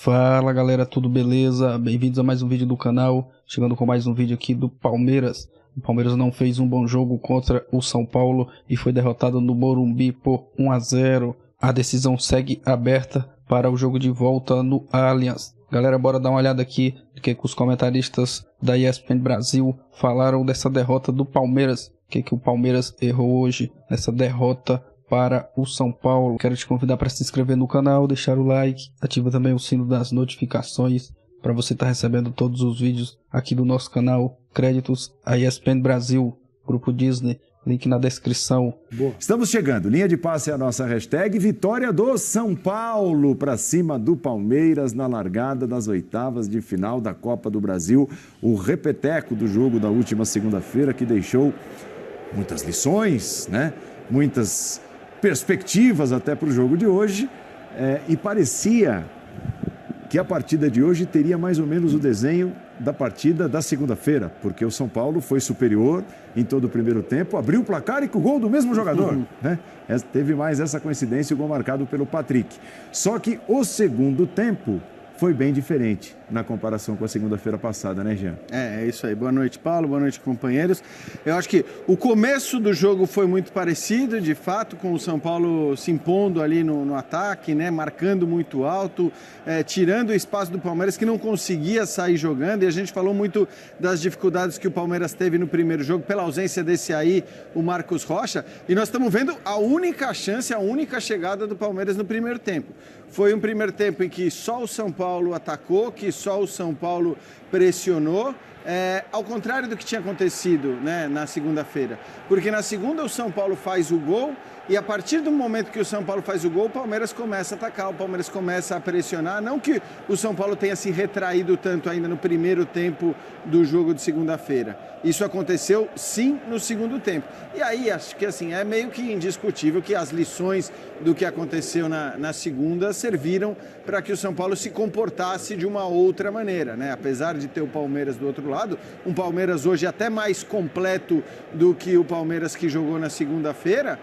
Fala galera, tudo beleza? Bem-vindos a mais um vídeo do canal, chegando com mais um vídeo aqui do Palmeiras. O Palmeiras não fez um bom jogo contra o São Paulo e foi derrotado no Morumbi por 1 a 0. A decisão segue aberta para o jogo de volta no Allianz. Galera, bora dar uma olhada aqui do que os comentaristas da ESPN Brasil falaram dessa derrota do Palmeiras. O que o Palmeiras errou hoje nessa derrota para o São Paulo. Quero te convidar para se inscrever no canal, deixar o like, ativa também o sino das notificações para você estar recebendo todos os vídeos aqui do nosso canal. Créditos a ESPN Brasil, Grupo Disney, link na descrição. Boa. Estamos chegando, linha de passe é a nossa hashtag, vitória do São Paulo para cima do Palmeiras na largada das oitavas de final da Copa do Brasil. O repeteco do jogo da última segunda-feira que deixou muitas lições, né? Muitas perspectivas até para o jogo de hoje, e parecia que a partida de hoje teria mais ou menos o desenho da partida da segunda-feira, porque o São Paulo foi superior em todo o primeiro tempo, abriu o placar e com o gol do mesmo jogador, né? Teve mais essa coincidência, o gol marcado pelo Patrick. Só que o segundo tempo foi bem diferente na comparação com a segunda-feira passada, né, Jean? É isso aí. Boa noite, Paulo. Boa noite, companheiros. Eu acho que o começo do jogo foi muito parecido, de fato, com o São Paulo se impondo ali no ataque, né, marcando muito alto, tirando o espaço do Palmeiras, que não conseguia sair jogando. E a gente falou muito das dificuldades que o Palmeiras teve no primeiro jogo, pela ausência desse aí, o Marcos Rocha. E nós estamos vendo a única chance, a única chegada do Palmeiras no primeiro tempo. Foi um primeiro tempo em que só o São Paulo atacou, que só o São Paulo pressionou, ao contrário do que tinha acontecido, né, na segunda-feira. Porque na segunda o São Paulo faz o gol e a partir do momento que o São Paulo faz o gol, o Palmeiras começa a atacar, o Palmeiras começa a pressionar. Não que o São Paulo tenha se retraído tanto ainda no primeiro tempo do jogo de segunda-feira. Isso aconteceu sim no segundo tempo. E aí acho que assim, é meio que indiscutível que as lições do que aconteceu na segunda serviram para que o São Paulo se comportasse de uma outra maneira, né? Apesar de ter o Palmeiras do outro lado, um Palmeiras hoje até mais completo do que o Palmeiras que jogou na segunda-feira,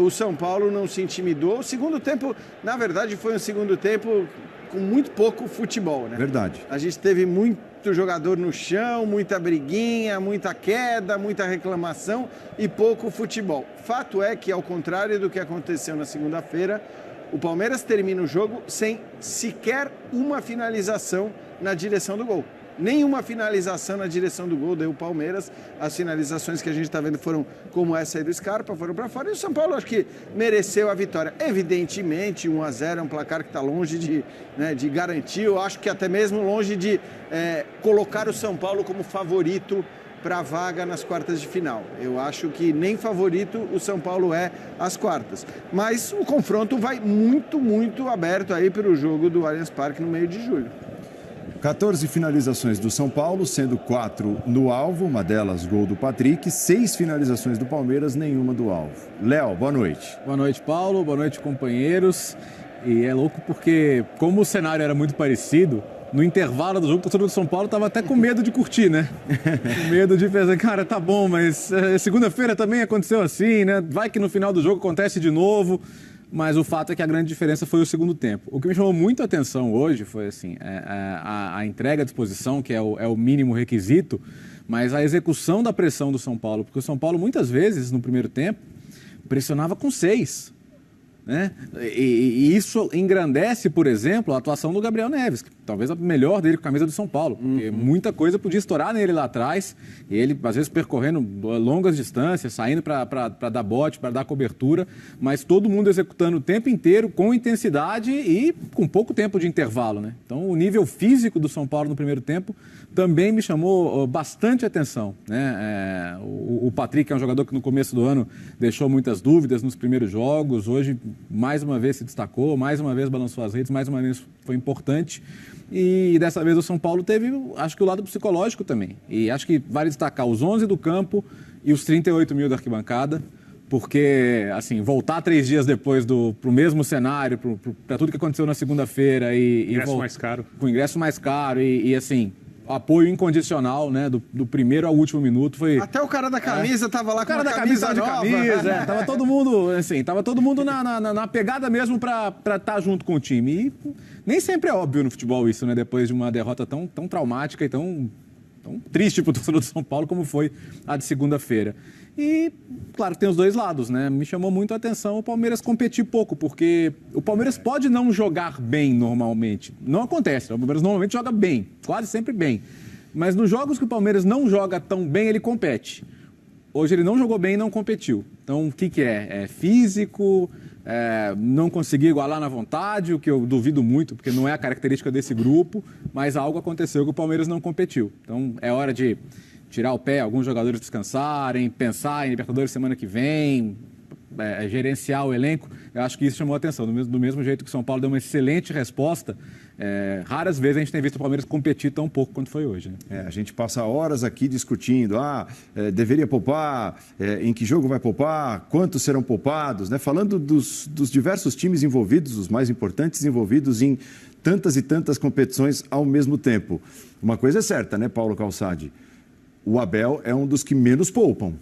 o São Paulo não se intimidou. O segundo tempo, na verdade, foi um segundo tempo com muito pouco futebol, né? Verdade. A gente teve muito jogador no chão, muita briguinha, muita queda, muita reclamação e pouco futebol. Fato é que, ao contrário do que aconteceu na segunda-feira, o Palmeiras termina o jogo sem sequer uma finalização na direção do gol. Nenhuma finalização na direção do gol deu o Palmeiras. As finalizações que a gente está vendo foram como essa aí do Scarpa, foram para fora. E o São Paulo acho que mereceu a vitória. Evidentemente, 1 a 0 é um placar que está longe de garantir. Eu acho que até mesmo longe de colocar o São Paulo como favorito para a vaga nas quartas de final. Eu acho que nem favorito o São Paulo é às quartas. Mas o confronto vai muito, muito aberto aí para o jogo do Allianz Parque no meio de julho. 14 finalizações do São Paulo, sendo 4 no alvo, uma delas gol do Patrick, 6 finalizações do Palmeiras, nenhuma do alvo. Léo, boa noite. Boa noite, Paulo, boa noite, companheiros. E é louco porque, como o cenário era muito parecido, no intervalo do jogo, o torcedor do São Paulo estava até com medo de curtir, né? Com medo de pensar, cara, tá bom, mas segunda-feira também aconteceu assim, né? Vai que no final do jogo acontece de novo. Mas o fato é que a grande diferença foi o segundo tempo. O que me chamou muito a atenção hoje foi assim, a entrega à disposição, que é o mínimo requisito, mas a execução da pressão do São Paulo. Porque o São Paulo, muitas vezes, no primeiro tempo, pressionava com 6. Né? E isso engrandece, por exemplo, a atuação do Gabriel Neves, que talvez a melhor dele com a camisa do São Paulo, porque muita coisa podia estourar nele lá atrás, e ele às vezes percorrendo longas distâncias, saindo para dar bote, para dar cobertura, mas todo mundo executando o tempo inteiro com intensidade e com pouco tempo de intervalo, né? Então o nível físico do São Paulo no primeiro tempo também me chamou bastante atenção, né? O Patrick é um jogador que no começo do ano deixou muitas dúvidas nos primeiros jogos, hoje mais uma vez se destacou, mais uma vez balançou as redes, mais uma vez foi importante. E dessa vez o São Paulo teve, acho que o lado psicológico também. E acho que vale destacar os 11 do campo e os 38 mil da arquibancada, porque, assim, voltar 3 dias depois pro mesmo cenário, para tudo que aconteceu na segunda-feira e ingresso mais caro. Com ingresso mais caro e assim, apoio incondicional, né? Do primeiro ao último minuto. Até o cara da camisa tava lá com a camisa nova. Tava todo mundo, assim, na pegada mesmo para estar junto com o time. E nem sempre é óbvio no futebol isso, né? Depois de uma derrota tão traumática e tão triste para o torcedor do São Paulo como foi a de segunda-feira. E, claro, tem os dois lados, né? Me chamou muito a atenção o Palmeiras competir pouco, porque o Palmeiras pode não jogar bem normalmente. Não acontece, o Palmeiras normalmente joga bem, quase sempre bem. Mas nos jogos que o Palmeiras não joga tão bem, ele compete. Hoje ele não jogou bem e não competiu. Então, o que é? É físico, não conseguir igualar na vontade, o que eu duvido muito, porque não é a característica desse grupo, mas algo aconteceu que o Palmeiras não competiu. Então, é hora de tirar o pé, alguns jogadores descansarem, pensar em Libertadores semana que vem, gerenciar o elenco. Eu acho que isso chamou a atenção. Do mesmo jeito que o São Paulo deu uma excelente resposta, raras vezes a gente tem visto o Palmeiras competir tão pouco quanto foi hoje. Né? A gente passa horas aqui discutindo, deveria poupar, em que jogo vai poupar, quantos serão poupados, né? Falando dos diversos times envolvidos, os mais importantes envolvidos em tantas e tantas competições ao mesmo tempo. Uma coisa é certa, né, Paulo Calçade? O Abel é um dos que menos poupam.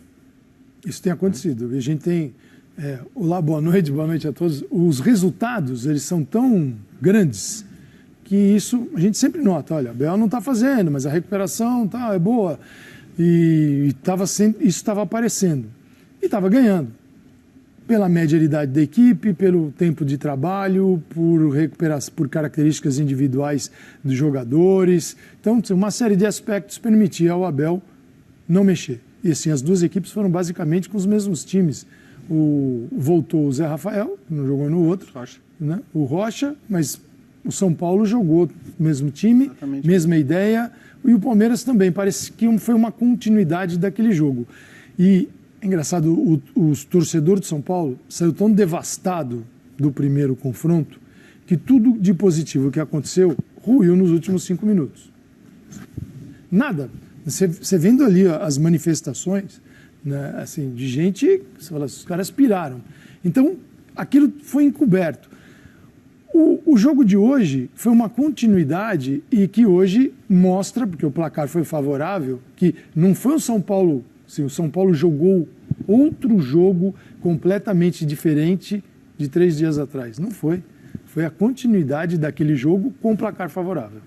Isso tem acontecido. A gente tem... Olá, boa noite a todos. Os resultados, eles são tão grandes que isso a gente sempre nota. Olha, o Abel não está fazendo, mas a recuperação é boa. E isso estava aparecendo. E estava ganhando. Pela média de idade da equipe, pelo tempo de trabalho, por características individuais dos jogadores. Então, uma série de aspectos permitia ao Abel não mexer. E assim, as duas equipes foram basicamente com os mesmos times. Voltou o Zé Rafael, não jogou no outro, né? O Rocha, mas o São Paulo jogou o mesmo time, exatamente. Mesma ideia, e o Palmeiras também. Parece que foi uma continuidade daquele jogo. E é engraçado, o torcedor de São Paulo saiu tão devastado do primeiro confronto que tudo de positivo que aconteceu ruiu nos últimos 5 minutos. Nada. Você vendo ali as manifestações, né, assim, de gente, você fala, os caras piraram. Então, aquilo foi encoberto. O jogo de hoje foi uma continuidade e que hoje mostra, porque o placar foi favorável, que não foi o São Paulo, assim, o São Paulo jogou outro jogo completamente diferente de 3 dias atrás. Não foi. Foi a continuidade daquele jogo com placar favorável.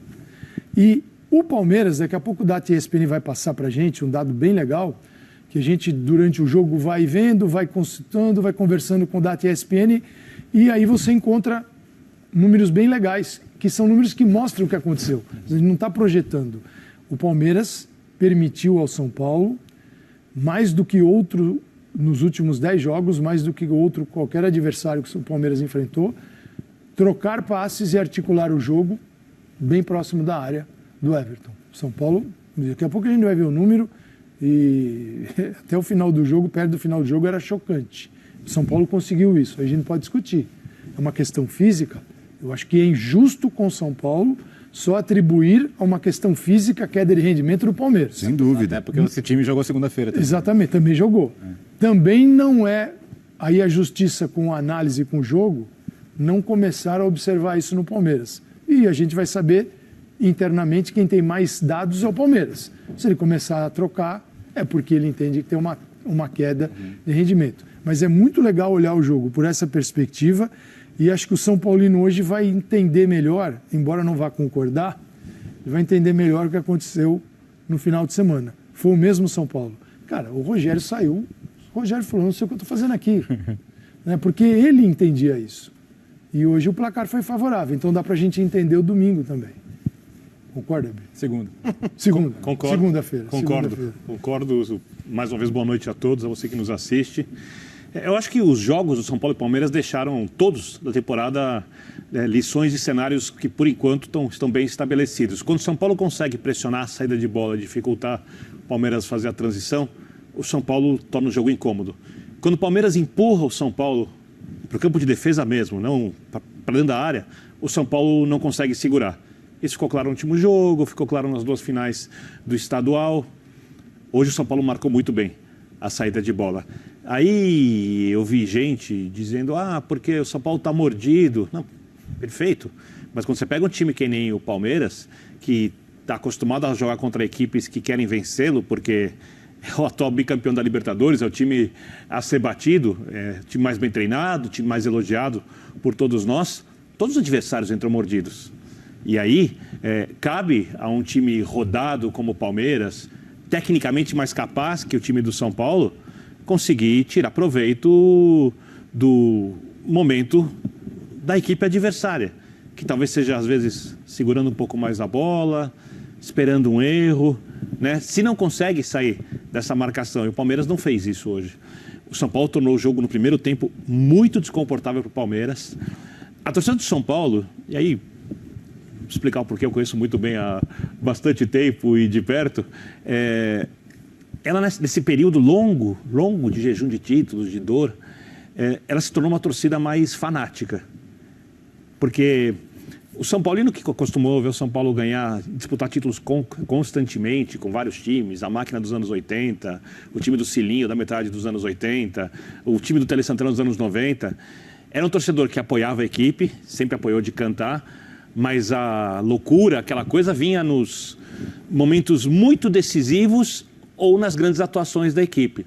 E o Palmeiras, daqui a pouco o Data ESPN vai passar para a gente um dado bem legal, que a gente, durante o jogo, vai vendo, vai consultando, vai conversando com o Data ESPN, e aí você encontra números bem legais, que são números que mostram o que aconteceu. A gente não está projetando. O Palmeiras permitiu ao São Paulo, mais do que outro, nos últimos 10 jogos, mais do que outro, qualquer adversário que o Palmeiras enfrentou, trocar passes e articular o jogo bem próximo da área do Everton. São Paulo, daqui a pouco a gente vai ver o número, e até o final do jogo, perto do final do jogo, era chocante. O São Paulo conseguiu isso, a gente não pode discutir. É uma questão física. Eu acho que é injusto com o São Paulo só atribuir a uma questão física a queda de rendimento do Palmeiras. Sem dúvida. Até porque esse time jogou segunda-feira também. Exatamente, também jogou. Também não é... Aí a justiça, com a análise com o jogo, não começaram a observar isso no Palmeiras. E a gente vai saber internamente quem tem mais dados é o Palmeiras. Se ele começar a trocar, é porque ele entende que tem uma queda de rendimento. Mas é muito legal olhar o jogo por essa perspectiva, e acho que o São Paulino hoje vai entender melhor, embora não vá concordar, ele vai entender melhor o que aconteceu no final de semana. Foi o mesmo São Paulo. Cara, o Rogério saiu, o Rogério falou, não sei o que eu estou fazendo aqui. Né? Porque ele entendia isso. E hoje o placar foi favorável, então dá para a gente entender o domingo também. Concorda, Bê? Segunda. Concordo. Segunda-feira. Concordo. Mais uma vez, boa noite a todos, a você que nos assiste. Eu acho que os jogos do São Paulo e Palmeiras deixaram todos da temporada lições e cenários que, por enquanto, estão bem estabelecidos. Quando o São Paulo consegue pressionar a saída de bola, dificultar o Palmeiras fazer a transição, o São Paulo torna o jogo incômodo. Quando o Palmeiras empurra o São Paulo para o campo de defesa mesmo, não para dentro da área, o São Paulo não consegue segurar. Isso ficou claro no último jogo, ficou claro nas 2 finais do estadual. Hoje o São Paulo marcou muito bem a saída de bola. Aí eu vi gente dizendo, porque o São Paulo está mordido. Não, perfeito. Mas quando você pega um time que nem o Palmeiras, que está acostumado a jogar contra equipes que querem vencê-lo, porque é o atual bicampeão da Libertadores, é o time a ser batido, é o time mais bem treinado, o time mais elogiado por todos nós. Todos os adversários entram mordidos. E aí, cabe a um time rodado como o Palmeiras, tecnicamente mais capaz que o time do São Paulo, conseguir tirar proveito do momento da equipe adversária, que talvez seja, às vezes, segurando um pouco mais a bola, esperando um erro, né? Se não consegue sair dessa marcação, e o Palmeiras não fez isso hoje. O São Paulo tornou o jogo no primeiro tempo muito desconfortável para o Palmeiras. A torcida do São Paulo, e aí, vou explicar o porquê, eu conheço muito bem há bastante tempo e de perto, ela nesse período longo de jejum de títulos, de dor, ela se tornou uma torcida mais fanática. Porque o São Paulino, que acostumou ver o São Paulo ganhar, disputar títulos constantemente, com vários times, a máquina dos anos 80, o time do Cilinho da metade dos anos 80, o time do Tele Santana dos anos 90, era um torcedor que apoiava a equipe, sempre apoiou de cantar, mas a loucura, aquela coisa, vinha nos momentos muito decisivos ou nas grandes atuações da equipe.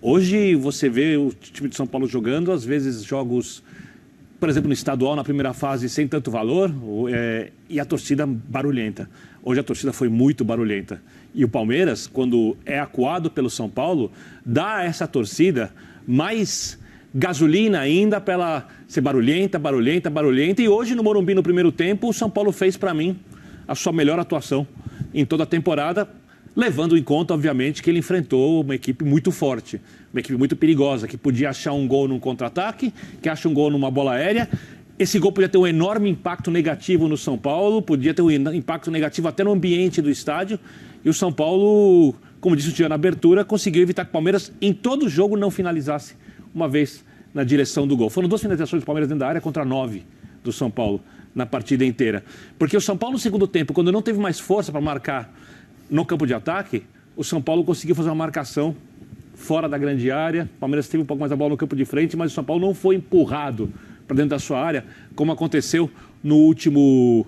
Hoje você vê o time de São Paulo jogando, às vezes jogos, por exemplo, no estadual, na primeira fase, sem tanto valor, e a torcida barulhenta. Hoje a torcida foi muito barulhenta. E o Palmeiras, quando é acuado pelo São Paulo, dá a essa torcida mais gasolina ainda para ela ser barulhenta. E hoje, no Morumbi, no primeiro tempo, o São Paulo fez, para mim, a sua melhor atuação em toda a temporada, levando em conta, obviamente, que ele enfrentou uma equipe muito forte, uma equipe muito perigosa, que podia achar um gol num contra-ataque, que acha um gol numa bola aérea. Esse gol podia ter um enorme impacto negativo no São Paulo, podia ter um impacto negativo até no ambiente do estádio. E o São Paulo, como disse o Tio na abertura, conseguiu evitar que o Palmeiras, em todo o jogo, não finalizasse uma vez na direção do gol. Foram 2 finalizações do Palmeiras dentro da área contra 9 do São Paulo na partida inteira. Porque o São Paulo, no segundo tempo, quando não teve mais força para marcar no campo de ataque, o São Paulo conseguiu fazer uma marcação fora da grande área. O Palmeiras teve um pouco mais a bola no campo de frente, mas o São Paulo não foi empurrado para dentro da sua área, como aconteceu na última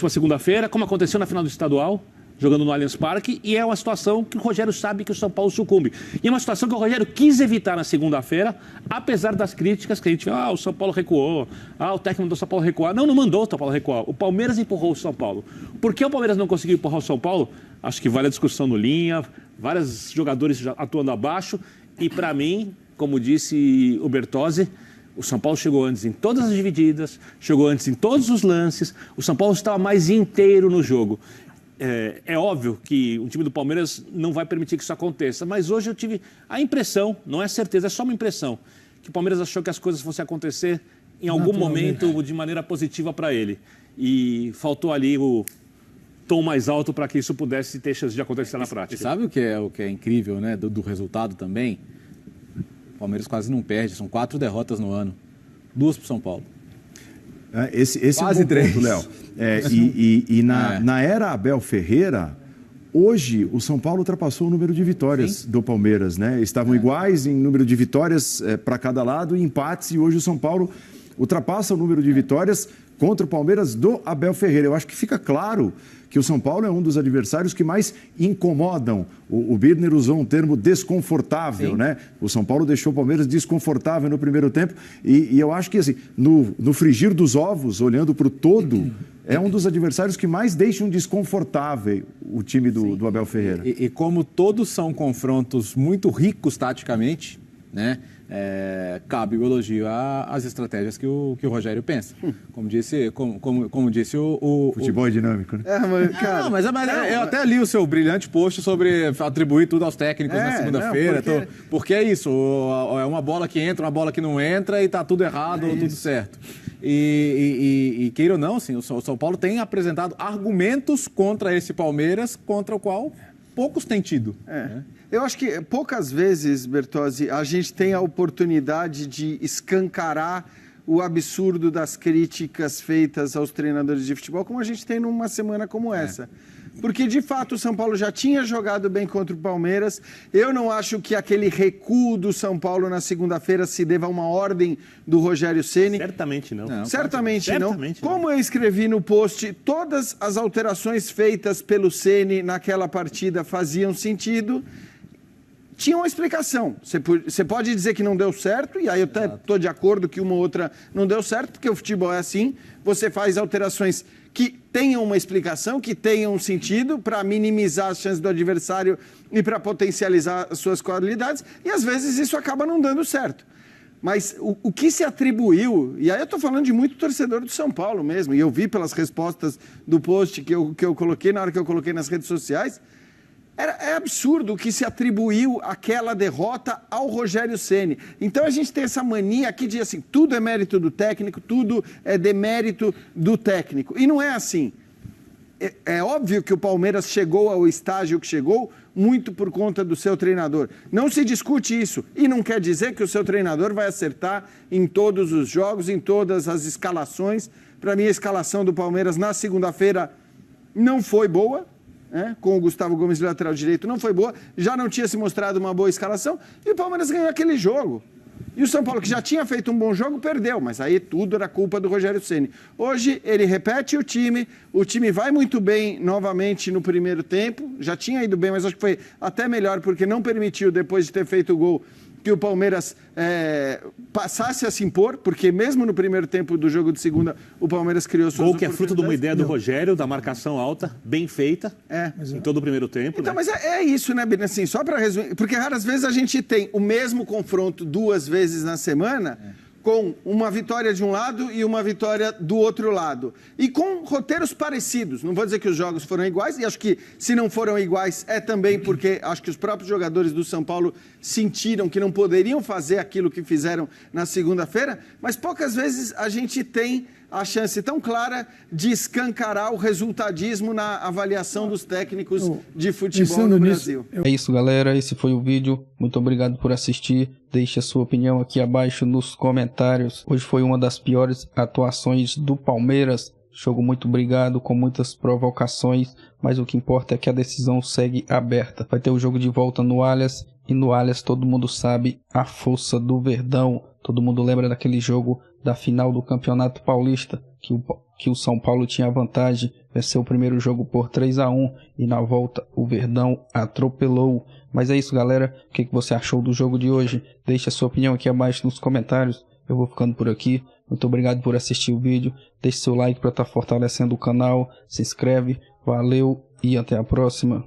segunda-feira, como aconteceu na final do estadual, jogando no Allianz Parque, e é uma situação que o Rogério sabe que o São Paulo sucumbe. E é uma situação que o Rogério quis evitar na segunda-feira, apesar das críticas que a gente vê, o São Paulo recuou, o técnico do São Paulo recuar. Não mandou o São Paulo recuar, o Palmeiras empurrou o São Paulo. Por que o Palmeiras não conseguiu empurrar o São Paulo? Acho que vale a discussão no linha, vários jogadores já atuando abaixo, e para mim, como disse o Bertozzi, o São Paulo chegou antes em todas as divididas, chegou antes em todos os lances, o São Paulo estava mais inteiro no jogo. É óbvio que o time do Palmeiras não vai permitir que isso aconteça, mas hoje eu tive a impressão, não é certeza, é só uma impressão, que o Palmeiras achou que as coisas fossem acontecer em algum momento de maneira positiva para ele. E faltou ali o tom mais alto para que isso pudesse ter chance de acontecer na prática. E sabe o que é incrível, né, do resultado também? O Palmeiras quase não perde, são 4 derrotas no ano, 2 para o São Paulo. Esse quase é um bom 3. ponto, Léo. Na era Abel Ferreira, hoje o São Paulo ultrapassou o número de vitórias do Palmeiras, né? Estavam iguais em número de vitórias para cada lado e empates, e hoje o São Paulo ultrapassa o número de vitórias contra o Palmeiras do Abel Ferreira. Eu acho que fica claro que o São Paulo é um dos adversários que mais incomodam. O Birner usou um termo desconfortável, né? O São Paulo deixou o Palmeiras desconfortável no primeiro tempo. E eu acho que, assim, no frigir dos ovos, olhando para o todo, é um dos adversários que mais deixam desconfortável o time do Abel Ferreira. E como todos são confrontos muito ricos taticamente, né? Cabe o elogio às estratégias que o Rogério pensa. Como disse o Futebol é dinâmico, né? Mas eu até li o seu brilhante post sobre atribuir tudo aos técnicos na segunda-feira. Porque é isso, é uma bola que entra, uma bola que não entra e tá tudo errado, tudo certo. E queira ou não, assim, o São Paulo tem apresentado argumentos contra esse Palmeiras, contra o qual poucos têm tido. Né? Eu acho que poucas vezes, Bertozzi, a gente tem a oportunidade de escancarar o absurdo das críticas feitas aos treinadores de futebol, como a gente tem numa semana como essa. Porque, de fato, o São Paulo já tinha jogado bem contra o Palmeiras. Eu não acho que aquele recuo do São Paulo na segunda-feira se deva a uma ordem do Rogério Ceni. Certamente não. Certamente não. Como eu escrevi no post, todas as alterações feitas pelo Ceni naquela partida faziam sentido. Tinha uma explicação. Você pode dizer que não deu certo, e aí eu até estou de acordo que uma ou outra não deu certo, porque o futebol é assim. Você faz alterações que tenham uma explicação, que tenham um sentido para minimizar as chances do adversário e para potencializar as suas qualidades, e às vezes isso acaba não dando certo. Mas o que se atribuiu, e aí eu estou falando de muito torcedor do São Paulo mesmo, e eu vi pelas respostas do post que eu coloquei, na hora que eu coloquei nas redes sociais, é absurdo o que se atribuiu aquela derrota ao Rogério Ceni. Então a gente tem essa mania aqui de assim, tudo é mérito do técnico, tudo é demérito do técnico. E não é assim. É óbvio que o Palmeiras chegou ao estágio que chegou muito por conta do seu treinador. Não se discute isso. E não quer dizer que o seu treinador vai acertar em todos os jogos, em todas as escalações. Para mim, a escalação do Palmeiras na segunda-feira não foi boa. Com o Gustavo Gomes de lateral direito, não foi boa, já não tinha se mostrado uma boa escalação, e o Palmeiras ganhou aquele jogo. E o São Paulo, que já tinha feito um bom jogo, perdeu, mas aí tudo era culpa do Rogério Ceni. Hoje ele repete o time vai muito bem novamente no primeiro tempo, já tinha ido bem, mas acho que foi até melhor, porque não permitiu, depois de ter feito o gol, que o Palmeiras passasse a se impor, porque mesmo no primeiro tempo do jogo de segunda, o Palmeiras criou suas gol que é fruto de uma ideia do Rogério, da marcação alta, bem feita, em todo o primeiro tempo. Então, né? Mas é isso, né, Bini? Assim, só para resumir, porque raras vezes a gente tem o mesmo confronto 2 vezes na semana, com uma vitória de um lado e uma vitória do outro lado. E com roteiros parecidos. Não vou dizer que os jogos foram iguais, e acho que se não foram iguais é também porque acho que os próprios jogadores do São Paulo sentiram que não poderiam fazer aquilo que fizeram na segunda-feira, mas poucas vezes a gente tem a chance tão clara de escancarar o resultadismo na avaliação dos técnicos de futebol no Brasil. É isso, galera. Esse foi o vídeo. Muito obrigado por assistir. Deixe a sua opinião aqui abaixo nos comentários. Hoje foi uma das piores atuações do Palmeiras. Jogo muito brigado, com muitas provocações, mas o que importa é que a decisão segue aberta. Vai ter o jogo de volta no Allianz, e no Allianz todo mundo sabe a força do Verdão. Todo mundo lembra daquele jogo da final do Campeonato Paulista, que o São Paulo tinha vantagem, venceu o primeiro jogo por 3-1 e na volta o Verdão atropelou. Mas é isso, galera. O que você achou do jogo de hoje? Deixe a sua opinião aqui abaixo nos comentários. Eu vou ficando por aqui. Muito obrigado por assistir o vídeo. Deixe seu like para estar fortalecendo o canal. Se inscreve. Valeu e até a próxima.